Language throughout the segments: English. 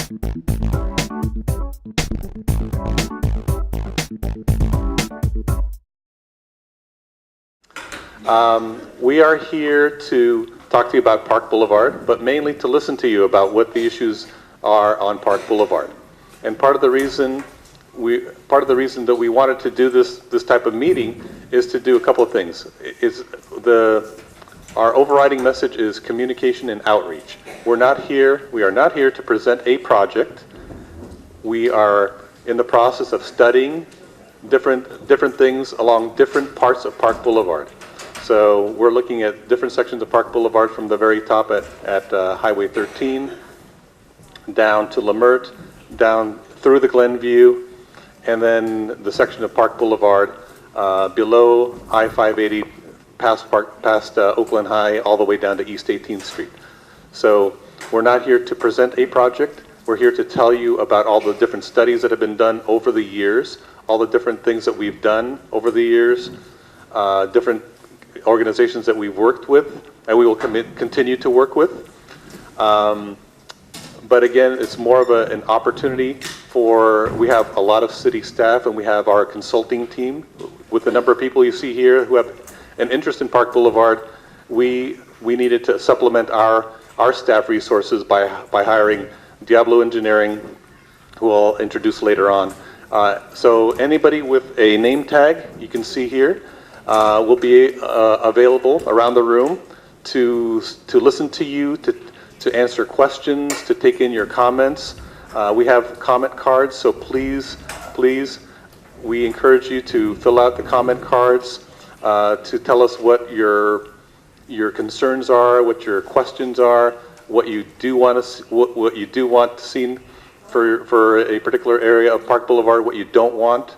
We are here to talk to you about Park Boulevard, but mainly to listen to you about what the issues are on Park Boulevard. And part of the reason that we wanted to do this type of meeting is to do a couple of things. Our overriding message is communication and outreach. We are not here to present a project. We are in the process of studying different things along different parts of Park Boulevard. So we're looking at different sections of Park Boulevard from the very top at Highway 13, down to Lemert, down through the Glenview, and then the section of Park Boulevard below I-580, past Oakland High, all the way down to East 18th Street. So we're not here to present a project. We're here to tell you about all the different studies that have been done over the years, all the different things that we've done over the years, different organizations that we've worked with and we will continue to work with. But again, it's more of an opportunity we have a lot of city staff and we have our consulting team with the number of people you see here who have an interest in Park Boulevard. We needed to supplement our staff resources by hiring Diablo Engineering, who I'll introduce later on. So anybody with a name tag you can see here will be available around the room to listen to you, to answer questions, to take in your comments. We have comment cards, so please, we encourage you to fill out the comment cards to tell us what your concerns are, what your questions are, what you do want seen for a particular area of Park Boulevard, what you don't want,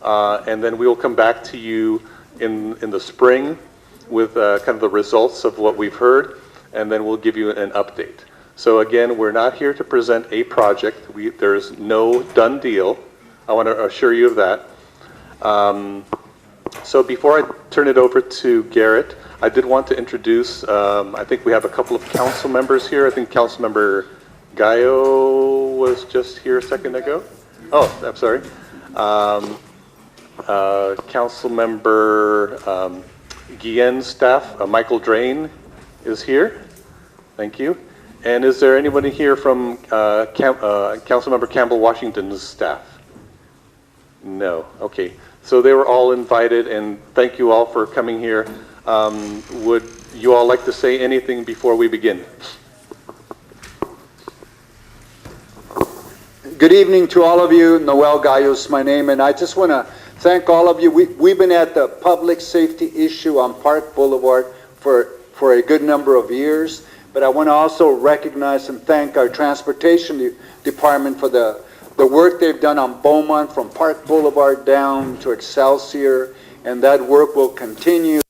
and then we will come back to you in the spring with kind of the results of what we've heard, and then we'll give you an update. So again, we're not here to present a project. There's no done deal. I want to assure you of that. So before I turn it over to Garrett, I did want to introduce, I think we have a couple of council members here. I think Councilmember Gallo was just here a second ago. Oh, I'm sorry. Councilmember Guillen's staff, Michael Drain, is here. Thank you. And is there anybody here from Councilmember Campbell Washington's staff? No. Okay. So they were all invited, and thank you all for coming here. Would you all like to say anything before we begin? Good evening to all of you. Noel Gallo is my name, and I just want to thank all of you. We've been at the public safety issue on Park Boulevard for a good number of years, but I want to also recognize and thank our transportation department for the work they've done on Beaumont from Park Boulevard down to Excelsior, and that work will continue,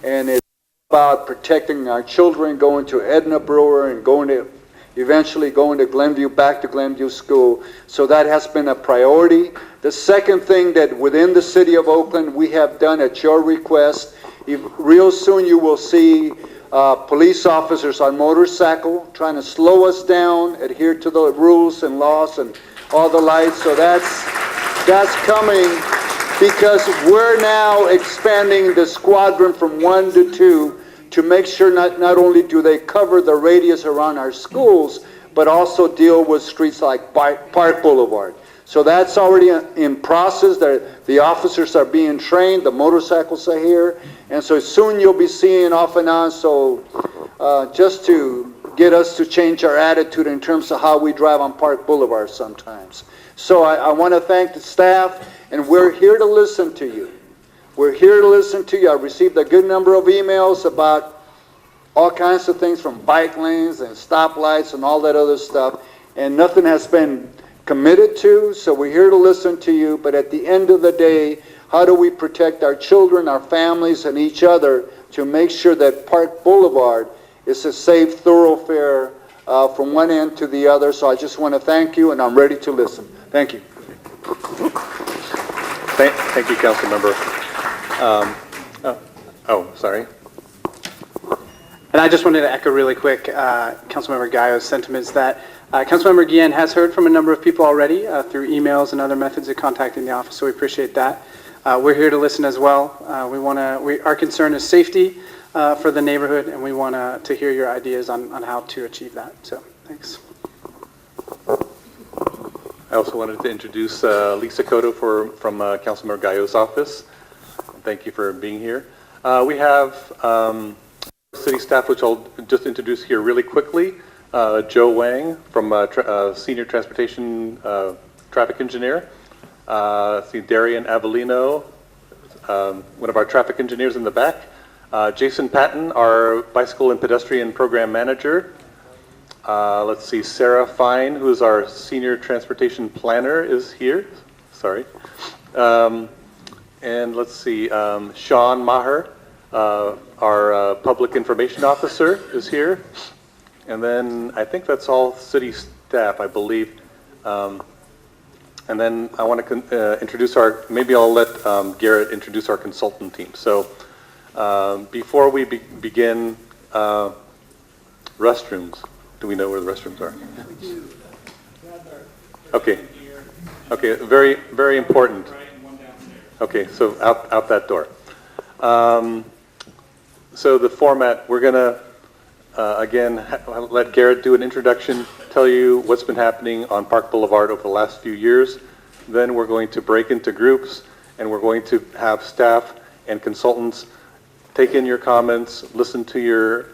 and it's about protecting our children, going to Edna Brewer and eventually going to Glenview, back to Glenview School. So that has been a priority. The second thing that within the city of Oakland we have done at your request, real soon you will see police officers on motorcycle trying to slow us down, adhere to the rules and laws and all the lights. So that's coming, because we're now expanding the squadron from 1 to 2 to make sure not only do they cover the radius around our schools, but also deal with streets like Park Boulevard. So that's already in process. The officers are being trained, the motorcycles are here, and so soon you'll be seeing off and on. So just to get us to change our attitude in terms of how we drive on Park Boulevard sometimes. So I want to thank the staff, and we're here to listen to you. We're here to listen to you. I received a good number of emails about all kinds of things, from bike lanes and stoplights and all that other stuff, and nothing has been committed to, so we're here to listen to you. But at the end of the day, how do we protect our children, our families, and each other to make sure that Park Boulevard is a safe thoroughfare from one end to the other? So I just want to thank you, and I'm ready to listen. Thank you. Thank you, Council Member. Sorry. And I just wanted to echo really quick Councilmember Gallo's sentiments that Councilmember Guillen has heard from a number of people already through emails and other methods of contacting the office, so we appreciate that. We're here to listen as well. Our concern is safety for the neighborhood, and we want to hear your ideas on how to achieve that. So, thanks. I also wanted to introduce Lisa Cotto from Councilmember Gallo's office. Thank you for being here. We have city staff, which I'll just introduce here really quickly. Joe Wang from Senior Transportation Traffic Engineer. See Darian Avellino, one of our traffic engineers in the back. Jason Patton, our Bicycle and Pedestrian Program Manager. Let's see, Sarah Fine, who is our Senior Transportation Planner, is here. Sorry. And let's see, Sean Maher, our Public Information Officer, is here. And then I think that's all city staff, I believe. And then I want to introduce maybe I'll let Garrett introduce our consultant team. So before we begin, restrooms. Do we know where the restrooms are? Okay. Okay, very, very important. Okay, so out that door. So the format, we're going to, again, let Garrett do an introduction, tell you what's been happening on Park Boulevard over the last few years. Then we're going to break into groups, and we're going to have staff and consultants take in your comments, listen to your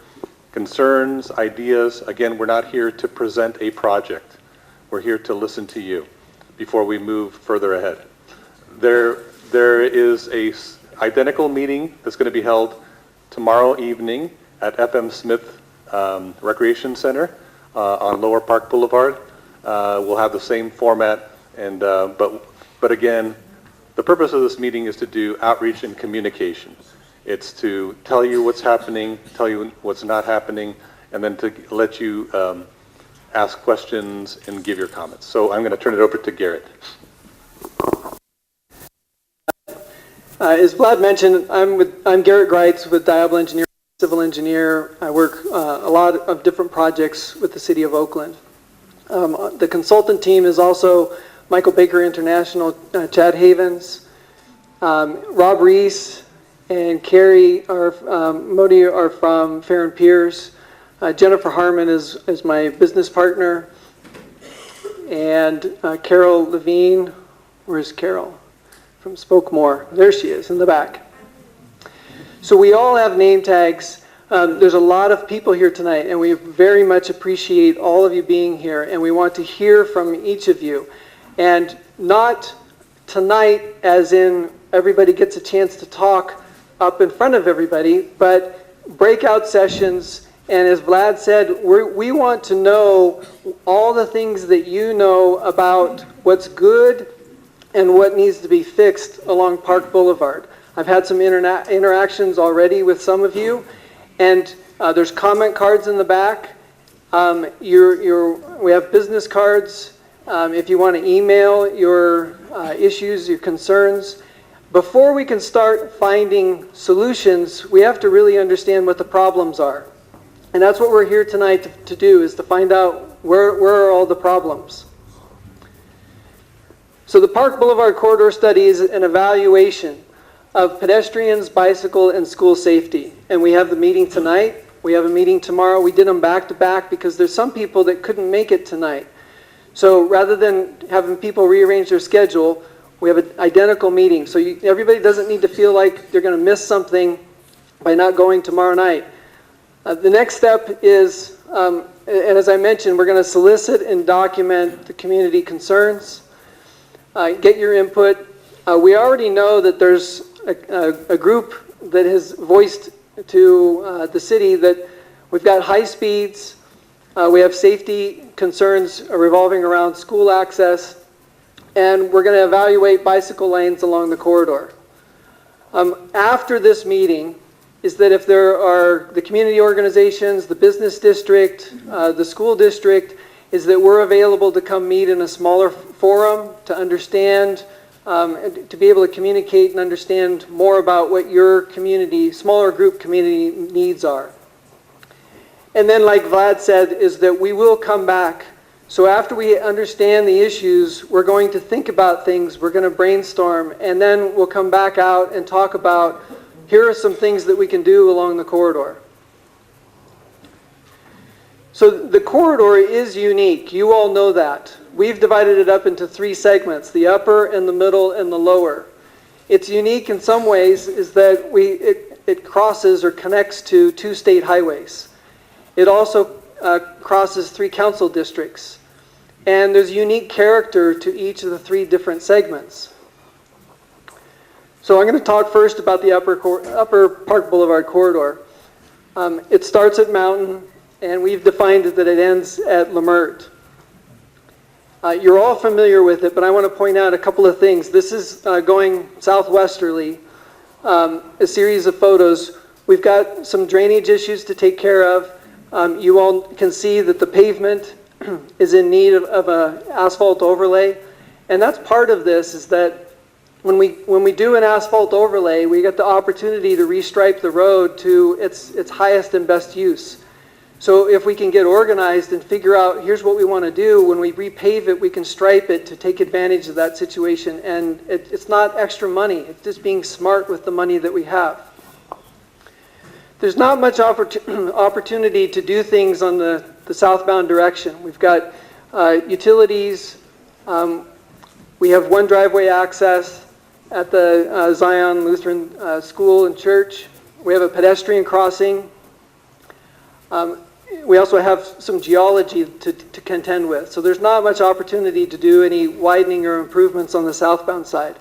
concerns, ideas. Again, we're not here to present a project. We're here to listen to you before we move further ahead. There is a identical meeting that's going to be held tomorrow evening at FM Smith Recreation Center on Lower Park Boulevard. We'll have the same format, and but again, the purpose of this meeting is to do outreach and communication. It's to tell you what's happening, tell you what's not happening, and then to let you ask questions and give your comments. So I'm going to turn it over to Garrett. As Vlad mentioned, I'm Garrett Greitz with Diablo Engineering, civil engineer. I work a lot of different projects with the city of Oakland. The consultant team is also Michael Baker International, Chad Havens, Rob Reese, and Carrie Modi are from Farron Piers. Jennifer Harmon is my business partner. And Carol Levine, where's Carol? From Spokemore. There she is in the back. So we all have name tags. There's a lot of people here tonight, and we very much appreciate all of you being here, and we want to hear from each of you. And not tonight as in everybody gets a chance to talk up in front of everybody, but breakout sessions. And as Vlad said, we want to know all the things that you know about what's good and what needs to be fixed along Park Boulevard. I've had some interactions already with some of you, and there's comment cards in the back. We have business cards if you want to email your issues, your concerns. Before we can start finding solutions, we have to really understand what the problems are. And that's what we're here tonight to do, is to find out where are all the problems. So the Park Boulevard Corridor Study is an evaluation of pedestrians, bicycle, and school safety. And we have the meeting tonight. We have a meeting tomorrow. We did them back to back because there's some people that couldn't make it tonight. So rather than having people rearrange their schedule, we have an identical meeting. So everybody doesn't need to feel like they're going to miss something by not going tomorrow night. The next step is, and as I mentioned, we're going to solicit and document the community concerns, get your input. We already know that there's a group that has voiced to the city that we've got high speeds, we have safety concerns revolving around school access, and we're going to evaluate bicycle lanes along the corridor. After this meeting is that if there are the community organizations, the business district, the school district, is that we're available to come meet in a smaller forum to understand, to be able to communicate and understand more about what your community, smaller group community needs are. And then, like Vlad said, is that we will come back. So after we understand the issues, we're going to think about things, we're going to brainstorm, and then we'll come back out and talk about, here are some things that we can do along the corridor. So the corridor is unique. You all know that. We've divided it up into 3 segments, the upper and the middle and the lower. It's unique in some ways is that it crosses or connects to 2 state highways. It also crosses 3 council districts. And there's unique character to each of the 3 different segments. So I'm going to talk first about the upper Park Boulevard corridor. It starts at Mountain, and we've defined it that it ends at Lemert. You're all familiar with it, but I want to point out a couple of things. This is going southwesterly, a series of photos. We've got some drainage issues to take care of. You all can see that the pavement is in need of an asphalt overlay. And that's part of this, is that when we do an asphalt overlay, we get the opportunity to restripe the road to its highest and best use. So if we can get organized and figure out, here's what we want to do, when we repave it, we can stripe it to take advantage of that situation. And it's not extra money, it's just being smart with the money that we have. There's not much opportunity to do things on the southbound direction. We've got utilities, we have 1 driveway access at the Zion Lutheran School and Church. We have a pedestrian crossing. We also have some geology to contend with. So there's not much opportunity to do any widening or improvements on the southbound side.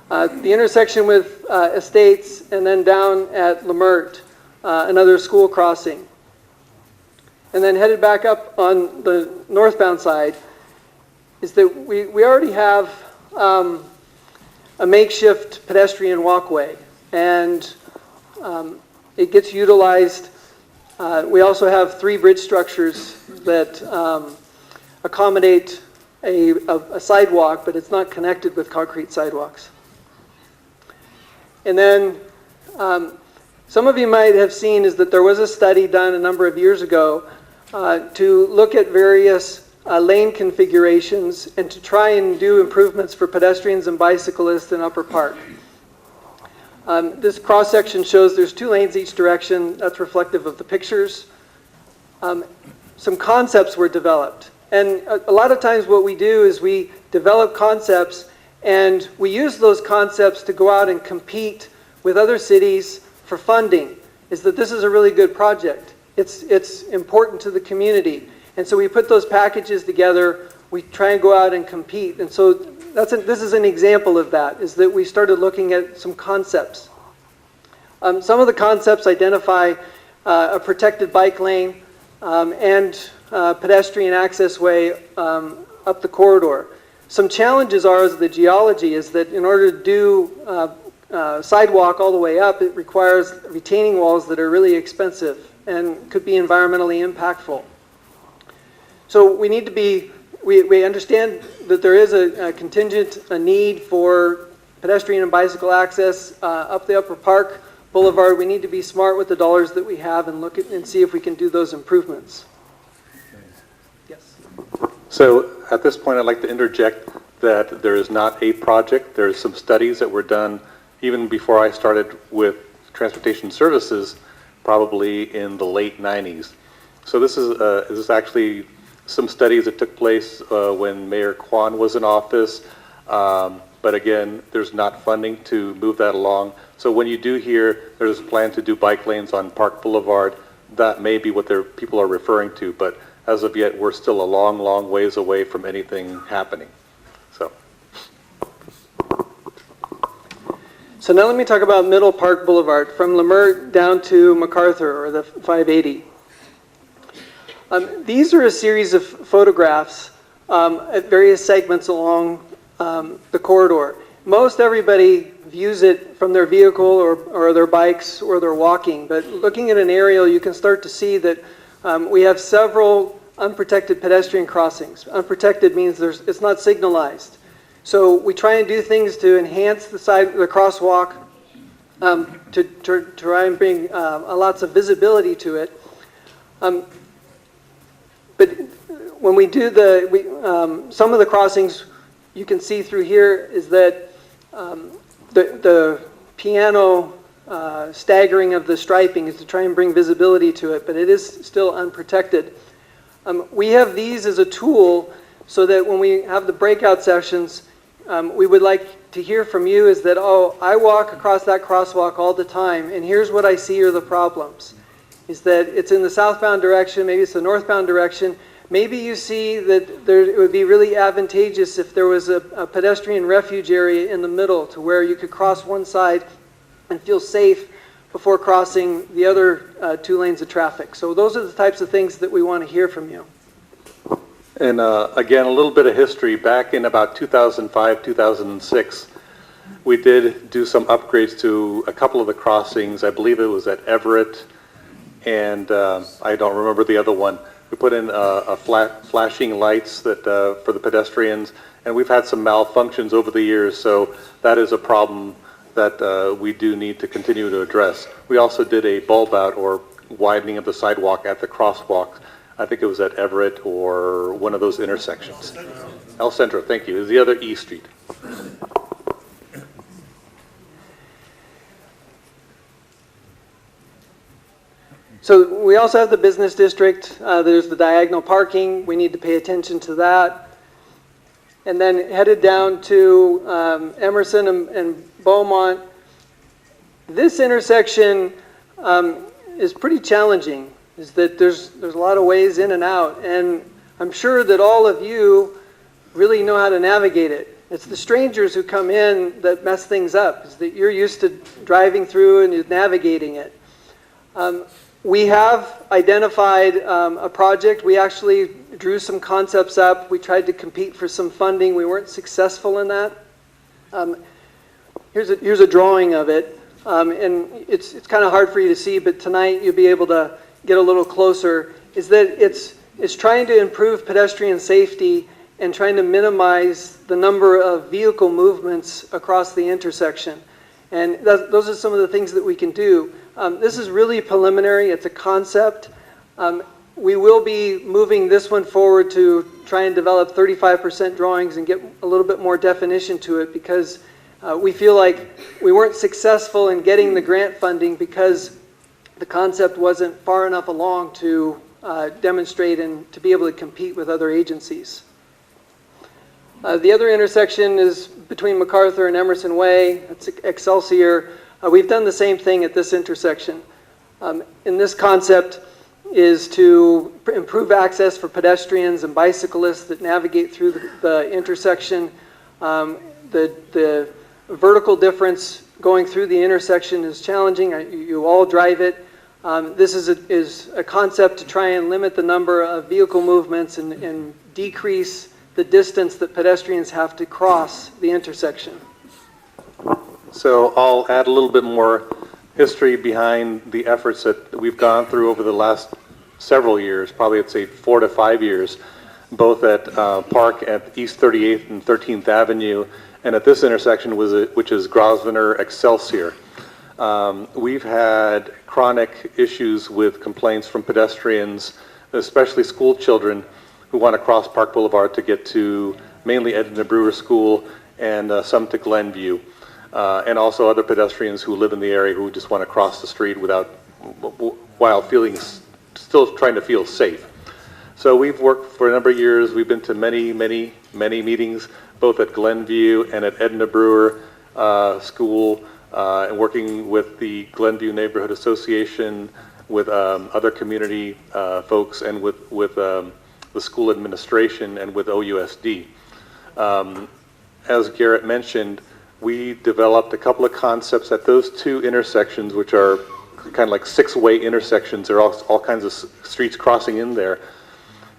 The intersection with Estates, and then down at Lemert, another school crossing. And then headed back up on the northbound side is that we already have a makeshift pedestrian walkway, and it gets utilized. We also have 3 bridge structures that accommodate a sidewalk, but it's not connected with concrete sidewalks. And then some of you might have seen is that there was a study done a number of years ago to look at various lane configurations and to try and do improvements for pedestrians and bicyclists in Upper Park. This cross-section shows there's 2 lanes each direction. That's reflective of the pictures. Some concepts were developed. And a lot of times what we do is we develop concepts, and we use those concepts to go out and compete with other cities for funding. Is that this is a really good project. It's important to the community. And so we put those packages together. We try and go out and compete. And so this is an example of that, is that we started looking at some concepts. Some of the concepts identify a protected bike lane and pedestrian access way up the corridor. Some challenges are the geology, is that in order to do sidewalk all the way up, it requires retaining walls that are really expensive and could be environmentally impactful. So we need to be, we understand that there is a need for pedestrian and bicycle access up the Upper Park Boulevard. We need to be smart with the dollars that we have and look at and see if we can do those improvements. Yes. So at this point, I'd like to interject that there is not a project. There's some studies that were done even before I started with transportation services, probably in the late 90s. So this is actually some studies that took place when Mayor Kwan was in office. But again, there's not funding to move that along. So when you do hear there's a plan to do bike lanes on Park Boulevard, that may be what people are referring to. But as of yet, we're still a long, long ways away from anything happening. So now let me talk about Middle Park Boulevard, from Lemert down to MacArthur, or the 580. These are a series of photographs at various segments along the corridor. Most everybody views it from their vehicle or their bikes or they're walking, but looking at an aerial, you can start to see that we have several unprotected pedestrian crossings. Unprotected means it's not signalized. So we try and do things to enhance the crosswalk, to try and bring lots of visibility to it. But when we do some of the crossings, you can see through here is that the piano staggering of the striping is to try and bring visibility to it, but it is still unprotected. We have these as a tool so that when we have the breakout sessions, we would like to hear from you is that, oh, I walk across that crosswalk all the time, and here's what I see are the problems. Is that it's in the southbound direction, maybe it's the northbound direction. Maybe you see that it would be really advantageous if there was a pedestrian refuge area in the middle to where you could cross one side and feel safe before crossing the other 2 lanes of traffic. So those are the types of things that we want to hear from you. And again, a little bit of history. Back in about 2005, 2006, we did do some upgrades to a couple of the crossings. I believe it was at Everett, and I don't remember the other one. We put in flashing lights that for the pedestrians, and we've had some malfunctions over the years, so that is a problem that we do need to continue to address. We also did a bulb out or widening of the sidewalk at the crosswalk. I think it was at Everett or one of those intersections. El Centro, thank you. Is the other E Street. So we also have the business district. There's the diagonal parking. We need to pay attention to that. And then headed down to Emerson and Beaumont. This intersection is pretty challenging. Is that there's a lot of ways in and out, and I'm sure that all of you really know how to navigate it. It's the strangers who come in that mess things up. Is that you're used to driving through and you're navigating it. We have identified a project. We actually drew some concepts up. We tried to compete for some funding. We weren't successful in that. Here's a drawing of it, and it's kind of hard for you to see, but tonight you'll be able to get a little closer. Is that it's trying to improve pedestrian safety and trying to minimize the number of vehicle movements across the intersection. And those are some of the things that we can do. This is really preliminary. It's a concept. We will be moving this one forward to try and develop 35% drawings and get a little bit more definition to it, because we feel like we weren't successful in getting the grant funding because the concept wasn't far enough along to demonstrate and to be able to compete with other agencies. The other intersection is between MacArthur and Emerson Way. It's Excelsior. We've done the same thing at this intersection. In this concept is to improve access for pedestrians and bicyclists that navigate through the intersection. The vertical difference going through the intersection is challenging. You all drive it. This is a concept to try and limit the number of vehicle movements and decrease the distance that pedestrians have to cross the intersection. So I'll add a little bit more history behind the efforts that we've gone through over the last several years, probably I'd say 4 to 5 years, both at Park at East 38th and 13th Avenue, and at this intersection, which is Grosvenor Excelsior. We've had chronic issues with complaints from pedestrians, especially school children who want to cross Park Boulevard to get to mainly Edna Brewer School and some to Glenview, and also other pedestrians who live in the area who just want to cross the street while still trying to feel safe. So we've worked for a number of years. We've been to many meetings, both at Glenview and at Edna Brewer School, and working with the Glenview Neighborhood Association, with other community folks, and with the school administration, and with OUSD. As Garrett mentioned, we developed a couple of concepts at those 2 intersections, which are kind of like 6-way intersections. There are all kinds of streets crossing in there,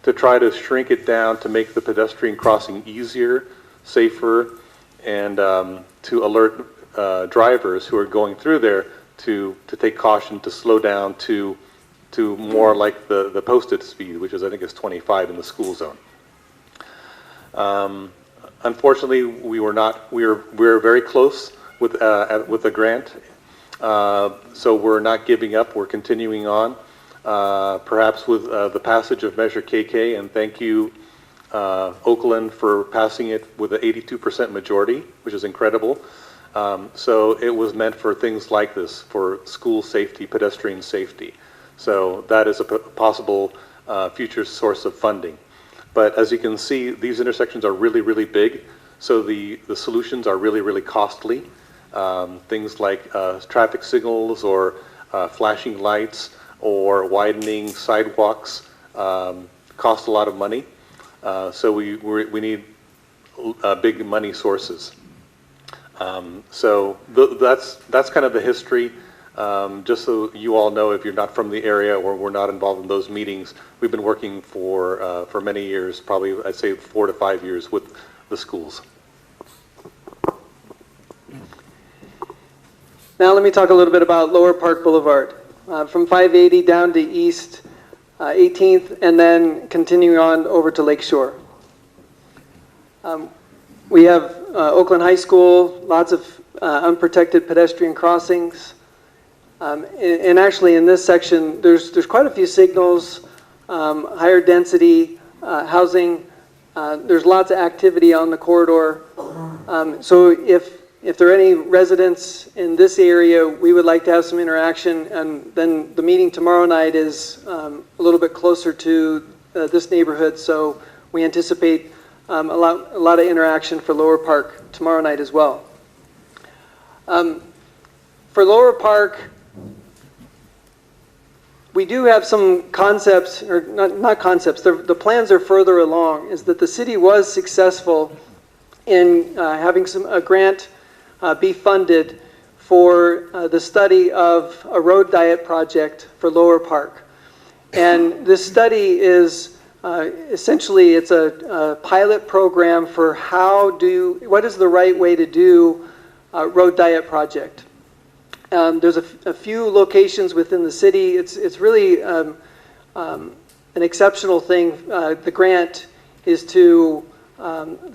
to try to shrink it down to make the pedestrian crossing easier, safer, and to alert drivers who are going through there to take caution, to slow down to more like the posted speed, which is, I think, is 25 in the school zone. Unfortunately, we were very close with the grant, so we're not giving up. We're continuing on. perhaps with the passage of Measure KK, and thank you, Oakland, for passing it with an 82% majority, which is incredible. So it was meant for things like this, for school safety, pedestrian safety. So that is a possible future source of funding. But as you can see, these intersections are really, really big. So the solutions are really, really costly. Things like traffic signals or flashing lights or widening sidewalks cost a lot of money. So we need big money sources. So that's kind of the history. Just so you all know, if you're not from the area or we're not involved in those meetings, we've been working for many years, probably I'd say 4 to 5 years with the schools. Now let me talk a little bit about Lower Park Boulevard. From 580 down to East 18th and then continuing on over to Lakeshore. We have Oakland High School, lots of unprotected pedestrian crossings. And actually in this section, there's quite a few signals, higher density housing. There's lots of activity on the corridor. So if there are any residents in this area, we would like to have some interaction. And then the meeting tomorrow night is a little bit closer to this neighborhood. So we anticipate a lot of interaction for Lower Park tomorrow night as well. For Lower Park, we do have some concepts, or not concepts, the plans are further along, is that the city was successful in having a grant be funded for the study of a road diet project for Lower Park. And this study is essentially, it's a pilot program for what is the right way to do a road diet project. There's a few locations within the city. It's really an exceptional thing. The grant is the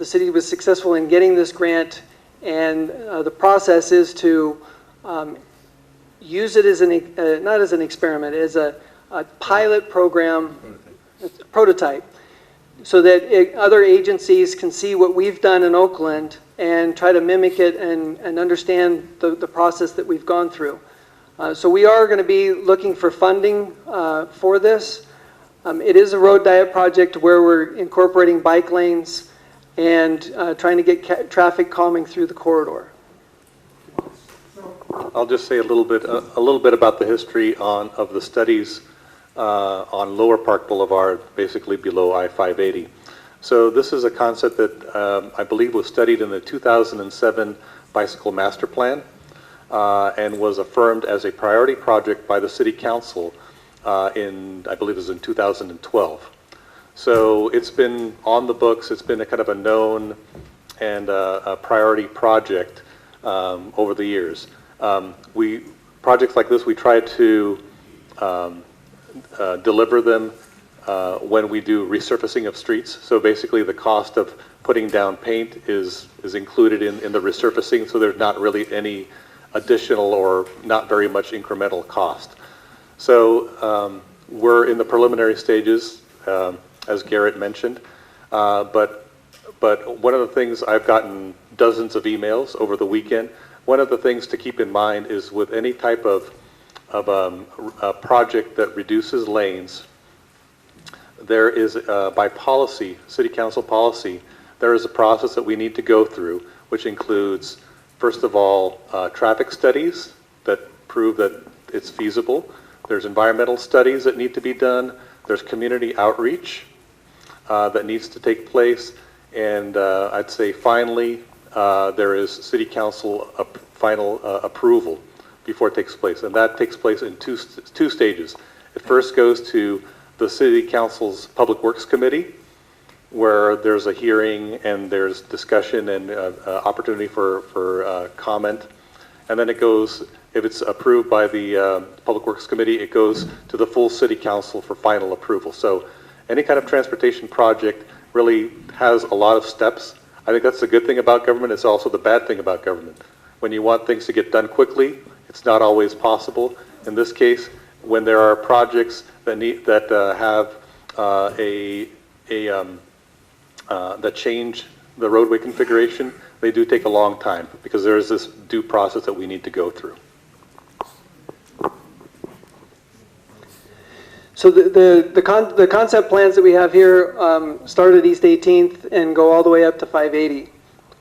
city was successful in getting this grant, and the process is to use it as not as an experiment, as a pilot program, prototype, so that other agencies can see what we've done in Oakland and try to mimic it and understand the process that we've gone through. So we are going to be looking for funding for this. It is a road diet project where we're incorporating bike lanes and trying to get traffic calming through the corridor. I'll just say a little bit about the history of the studies on Lower Park Boulevard, basically below I-580. So this is a concept that I believe was studied in the 2007 Bicycle Master Plan and was affirmed as a priority project by the City Council I believe it was in 2012. So it's been on the books, it's been a kind of a known and a priority project over the years. Projects like this, we try to deliver them when we do resurfacing of streets. So basically the cost of putting down paint is included in the resurfacing, so there's not really any additional or not very much incremental cost. So we're in the preliminary stages, as Garrett mentioned, but one of the things, I've gotten dozens of emails over the weekend. One of the things to keep in mind is with any type of a project that reduces lanes, there is, by policy, City Council policy, there is a process that we need to go through, which includes, first of all, traffic studies that prove that it's feasible. There's environmental studies that need to be done. There's community outreach that needs to take place. And I'd say finally, there is City Council final approval before it takes place. And that takes place in two stages. It first goes to the City Council's Public Works Committee, where there's a hearing and there's discussion and opportunity for comment. And then it goes, if it's approved by the Public Works Committee, it goes to the full City Council for final approval. So any kind of transportation project really has a lot of steps. I think that's the good thing about government. It's also the bad thing about government. When you want things to get done quickly, it's not always possible. In this case, when there are projects that that change the roadway configuration, they do take a long time because there is this due process that we need to go through. So the concept plans that we have here start at East 18th and go all the way up to 580.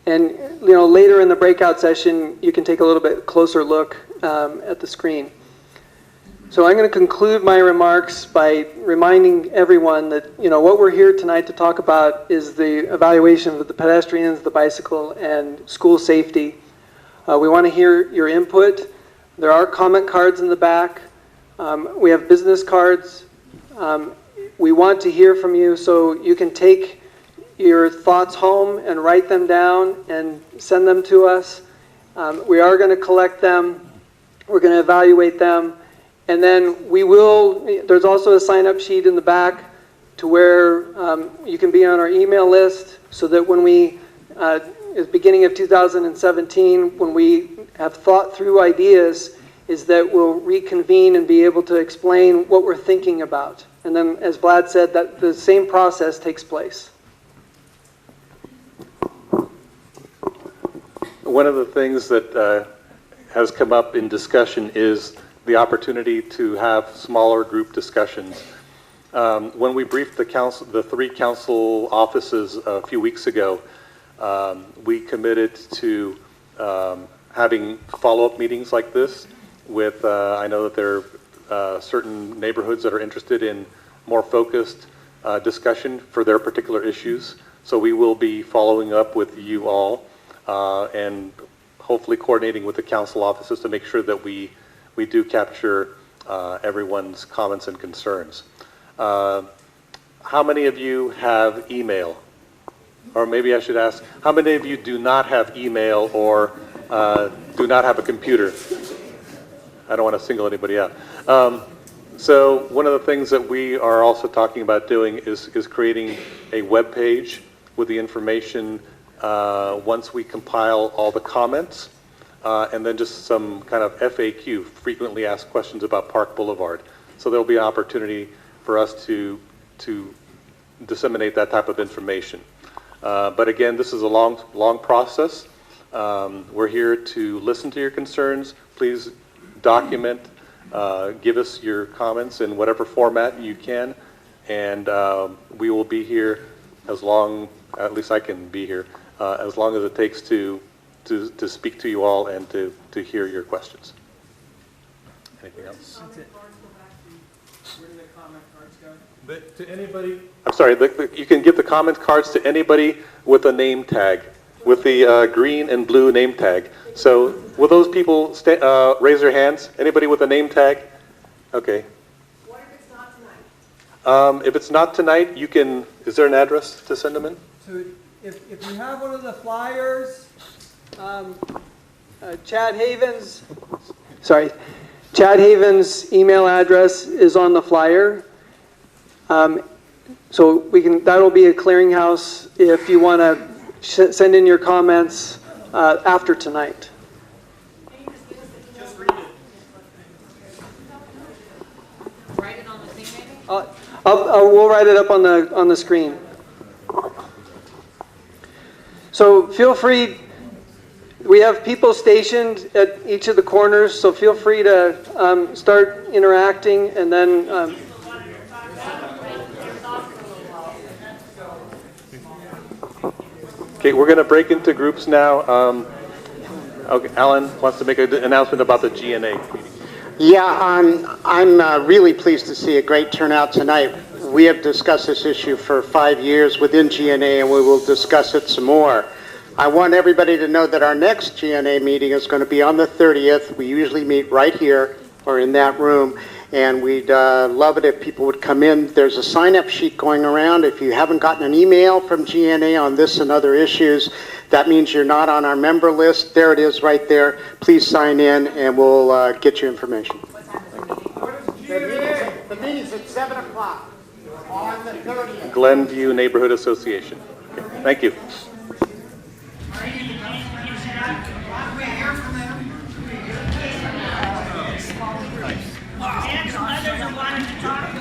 And later in the breakout session, you can take a little bit closer look at the screen. So I'm going to conclude my remarks by reminding everyone that what we're here tonight to talk about is the evaluation of the pedestrians, the bicycle, and school safety. We want to hear your input. There are comment cards in the back. We have business cards. We want to hear from you, so you can take your thoughts home and write them down and send them to us. We are going to collect them. We're going to evaluate them. And then there's also a sign-up sheet in the back to where you can be on our email list so that when at the beginning of 2017, when we have thought through ideas, is that we'll reconvene and be able to explain what we're thinking about. And then, as Vlad said, that the same process takes place. One of the things that has come up in discussion is the opportunity to have smaller group discussions. When we briefed the three council offices a few weeks ago, we committed to having follow-up meetings like this with, I know that there are certain neighborhoods that are interested in more focused discussion for their particular issues. So we will be following up with you all and hopefully coordinating with the council offices to make sure that we do capture everyone's comments and concerns. How many of you have email? Or maybe I should ask, how many of you do not have email or do not have a computer? I don't want to single anybody out. So one of the things that we are also talking about doing is creating a web page with the information once we compile all the comments. And then just some kind of FAQ, frequently asked questions about Park Boulevard. So there'll be an opportunity for us to disseminate that type of information. But again, this is a long process. We're here to listen to your concerns. Please document, give us your comments in whatever format you can, and we will be here at least I can be here, as long as it takes to speak to you all and to hear your questions. Anything else? That's it. Where do the comment cards go? But to anybody, I'm sorry, you can give the comment cards to anybody with a name tag, with the green and blue name tag. So will those people raise their hands? Anybody with a name tag? Okay. What if it's not tonight? If it's not tonight, you can, is there an address to send them in? So if you have one of the flyers, Chad Haven's email address is on the flyer. So that'll be a clearinghouse if you want to send in your comments after tonight. just read it. Write it on the thing maybe? We'll write it up on the screen. So feel free. We have people stationed at each of the corners, so feel free to start interacting, and then Okay, we're going to break into groups now. Okay, Alan wants to make an announcement about the GNA meeting. Yeah, I'm really pleased to see a great turnout tonight. We have discussed this issue for 5 years within GNA, and we will discuss it some more. I want everybody to know that our next GNA meeting is going to be on the 30th. We usually meet right here or in that room, and we'd love it if people would come in. There's a sign-up sheet going around. If you haven't gotten an email from GNA on this and other issues, that means you're not on our member list. There it is right there. Please sign in, and we'll get you information. The meeting's at 7 o'clock on the 30th. Glenview Neighborhood Association. Okay, thank you. Angela, Why don't you talk?